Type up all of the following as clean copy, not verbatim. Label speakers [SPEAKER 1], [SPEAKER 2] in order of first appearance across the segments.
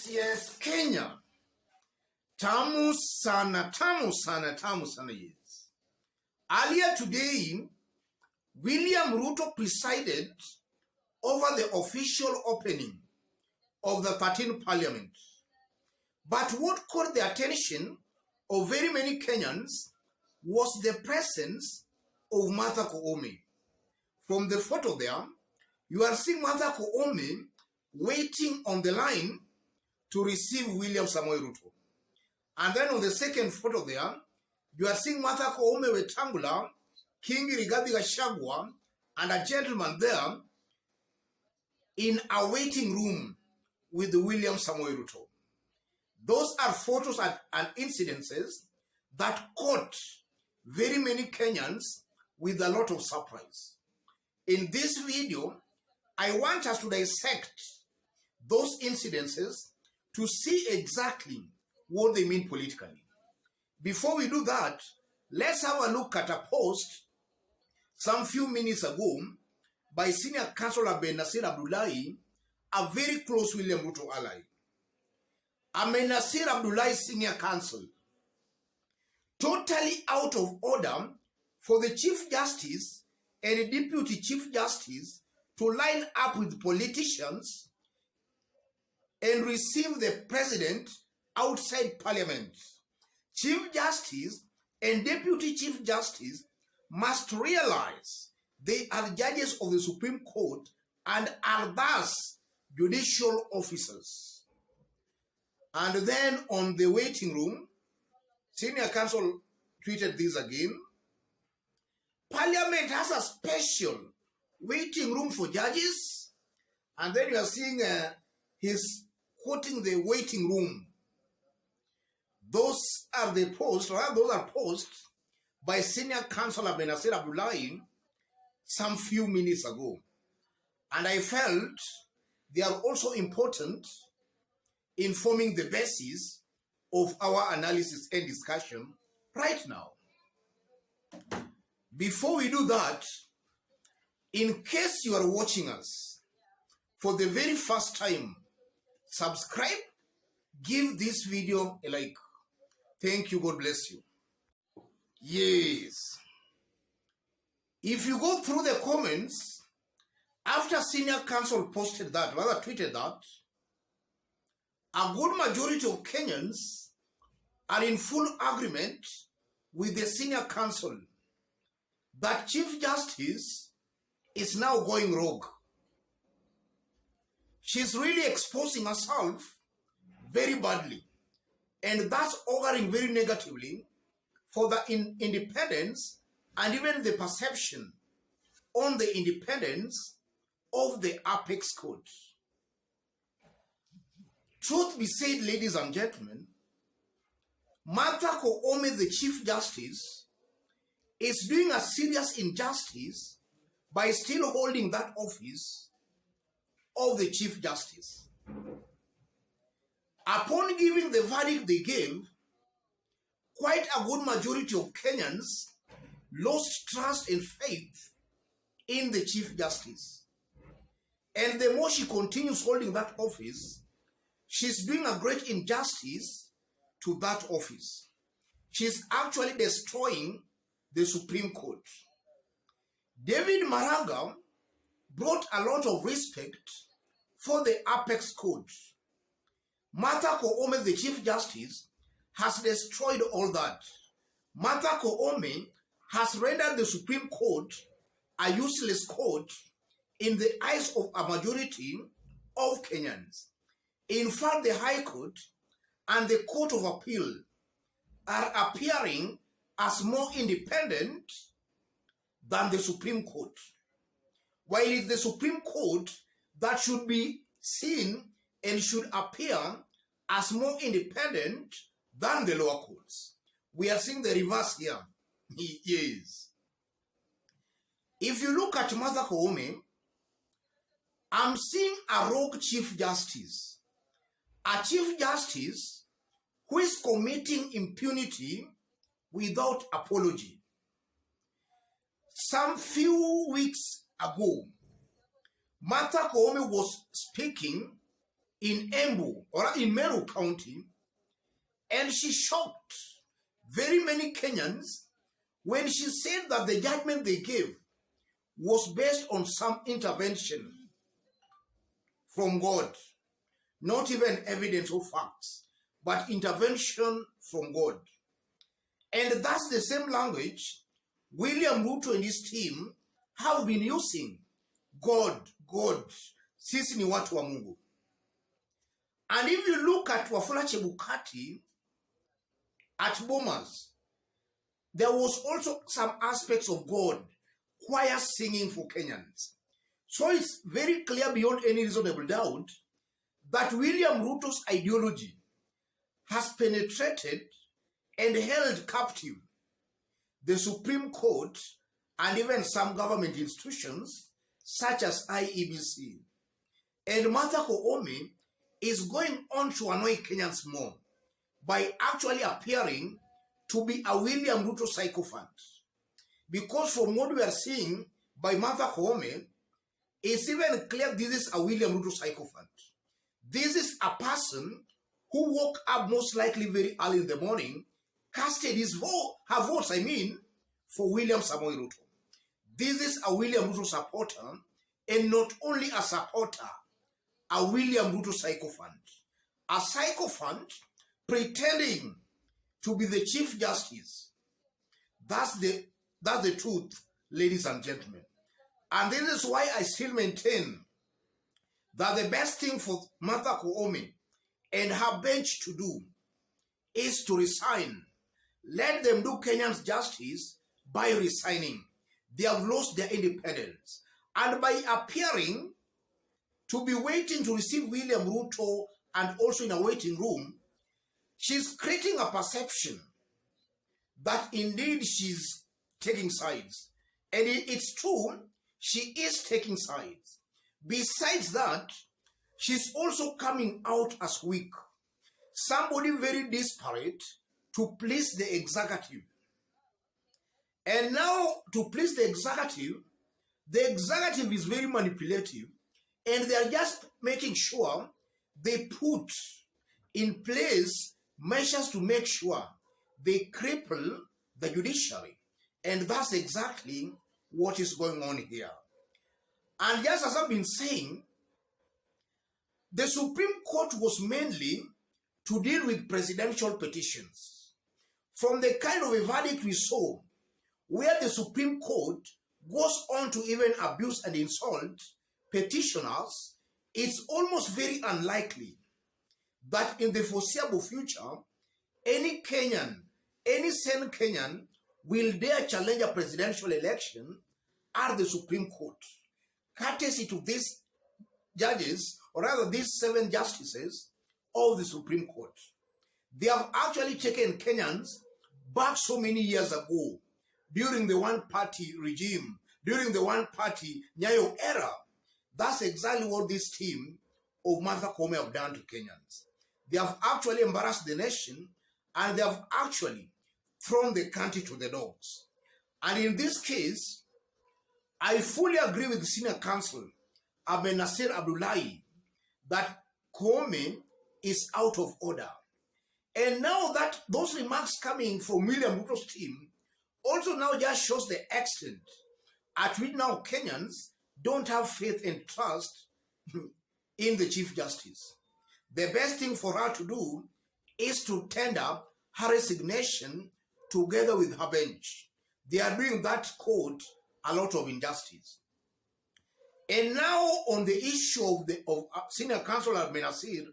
[SPEAKER 1] Yes, Kenya. Tamu sana, yes. Earlier today, William Ruto presided over the official opening of the 13th Parliament. But what caught the attention of very many Kenyans was the presence of Martha Koome. From the photo there, you are seeing Martha Koome waiting on the line to receive William Samoei Ruto. And then on the second photo there, you are seeing Martha Koome Wetangula, King Rigathi Gachagua, and a gentleman there in a waiting room with William Samoei Ruto. Those are photos and incidences that caught very many Kenyans with a lot of surprise. In this video, I want us to dissect those incidences to see exactly what they mean politically. Before we do that, let's have a look at a post some few minutes ago by Senior Counsel Ahmednasir Abdullahi, a very close William Ruto ally. Ahmednasir Abdullahi, Senior Counsel, totally out of order for the Chief Justice and the Deputy Chief Justice to line up with politicians and receive the President outside Parliament. Chief Justice and Deputy Chief Justice must realize they are judges of the Supreme Court and are thus judicial officers. And then on the waiting room, Senior Counsel tweeted this again. Parliament has a special waiting room for judges. And then you are seeing he's quoting the waiting room. Those are posts by Senior Counsel Ahmednasir Abdullahi some few minutes ago. And I felt they are also important in forming the basis of our analysis and discussion right now. Before we do that, in case you are watching us for the very first time, subscribe, give this video a like. Thank you. God bless you. Yes. If you go through the comments, after Senior Counsel posted that, rather tweeted that, a good majority of Kenyans are in full agreement with the Senior Counsel that Chief Justice is now going rogue. She's really exposing herself very badly, and that's auguring very negatively for the independence and even the perception on the independence of the apex court. Truth be said, ladies and gentlemen, Martha Koome, the Chief Justice, is doing a serious injustice by still holding that office of the Chief Justice. Upon giving the verdict they gave, quite a good majority of Kenyans lost trust and faith in the Chief Justice. And the more she continues holding that office, she's doing a great injustice to that office. She's actually destroying the Supreme Court. David Maraga brought a lot of respect for the apex court. Martha Koome, the Chief Justice, has destroyed all that. Martha Koome has rendered the Supreme Court a useless court in the eyes of a majority of Kenyans. In fact, the High Court and the Court of Appeal are appearing as more independent than the Supreme Court. While it's the Supreme Court that should be seen and should appear as more independent than the lower courts. We are seeing the reverse here. Yes. If you look at Martha Koome, I'm seeing a rogue Chief Justice. A Chief Justice who is committing impunity without apology. Some few weeks ago, Martha Koome was speaking in Embu, or in Meru County, and she shocked very many Kenyans when she said that the judgment they gave was based on some intervention from God, not even evidence or facts, but intervention from God. And that's the same language William Ruto and his team have been using. God, sisi ni watu wa Mungu. And if you look at Wafula Chebukati at Bomas, there was also some aspects of God, choir singing for Kenyans. So it's very clear beyond any reasonable doubt that William Ruto's ideology has penetrated and held captive the Supreme Court and even some government institutions such as IEBC. And Martha Koome is going on to annoy Kenyans more by actually appearing to be a William Ruto sycophant. Because from what we are seeing by Martha Koome, it's even clear this is a William Ruto sycophant. This is a person who woke up most likely very early in the morning, casted her votes, for William Samoei Ruto. This is a William Ruto supporter, and not only a supporter, a William Ruto sycophant. A sycophant pretending to be the Chief Justice. That's the truth, ladies and gentlemen. And this is why I still maintain that the best thing for Martha Koome and her bench to do is to resign. Let them do Kenyans justice by resigning. They have lost their independence. And by appearing to be waiting to receive William Ruto and also in a waiting room, she's creating a perception that indeed she's taking sides. And it's true, she is taking sides. Besides that, she's also coming out as weak. Somebody very desperate to please the executive. And now, to please the executive is very manipulative, and they are just making sure they put in place measures to make sure they cripple the judiciary. And that's exactly what is going on here. And just as I've been saying, the Supreme Court was mainly to deal with presidential petitions. From the kind of a verdict we saw, where the Supreme Court goes on to even abuse and insult petitioners, it's almost very unlikely that in the foreseeable future, any sane Kenyan will dare challenge a presidential election at the Supreme Court. Courtesy to these judges, or rather these 7 justices of the Supreme Court. They have actually taken Kenyans back so many years ago, during the one-party regime, during the one-party Nyayo era. That's exactly what this team of Martha Koome have done to Kenyans. They have actually embarrassed the nation, and they have actually thrown the country to the dogs. And in this case, I fully agree with the senior counsel, Ahmednasir that Koome is out of order. And now that those remarks coming from William Ruto's team also now just shows the extent at which now Kenyans don't have faith and trust in the Chief Justice. The best thing for her to do is to tender her resignation together with her bench. They are doing that court a lot of injustice. And now on the issue of Senior Counsel Ahmednasir,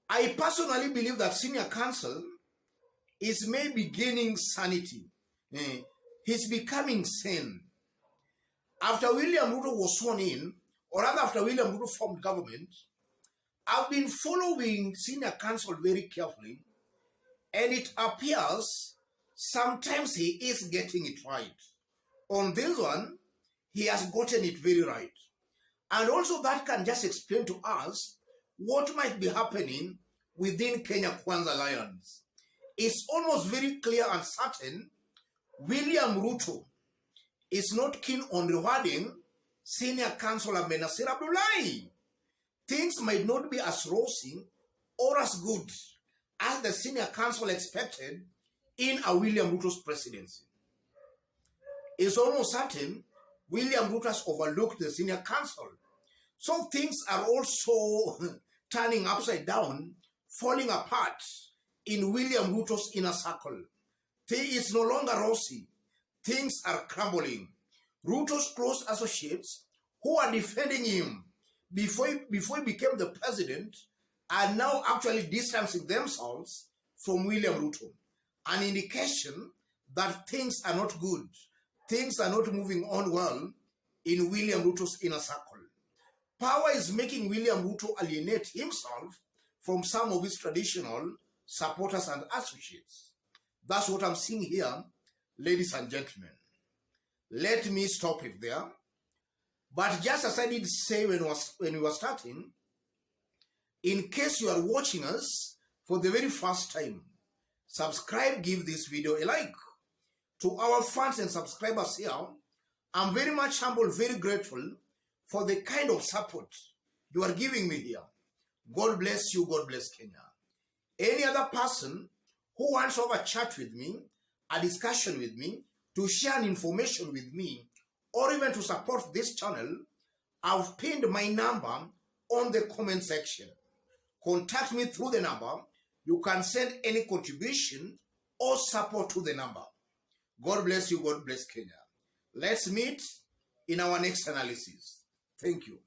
[SPEAKER 1] I personally believe that Senior Counsel is maybe gaining sanity. He's becoming sane. After William Ruto was sworn in, or rather after William Ruto formed government, I've been following Senior Counsel very carefully, and it appears sometimes he is getting it right. On this one, he has gotten it very right. And also that can just explain to us what might be happening within Kenya Kwanza Alliance. It's almost very clear and certain William Ruto is not keen on rewarding Senior Counsel Ahmednasir. things might not be as rosy or as good as the senior counsel expected in a William Ruto's presidency. It's almost certain William Ruto has overlooked the senior counsel. So things are also turning upside down, falling apart in William Ruto's inner circle. It's no longer rosy. Things are crumbling. Ruto's close associates who are defending him before he became the president are now actually distancing themselves from William Ruto. An indication that things are not good. Things are not moving on well in William Ruto's inner circle. Power is making William Ruto alienate himself from some of his traditional supporters and associates. That's what I'm seeing here, ladies and gentlemen. Let me stop it there. But just as I did say when we were starting, in case you are watching us for the very first time, subscribe, give this video a like. To our fans and subscribers here, I'm very much humble, very grateful for the kind of support you are giving me here. God bless you, God bless Kenya. Any other person who wants to have a chat with me, a discussion with me, to share information with me, or even to support this channel, I've pinned my number on the comment section. Contact me through the number. You can send any contribution or support to the number. God bless you, God bless Kenya. Let's meet in our next analysis. Thank you.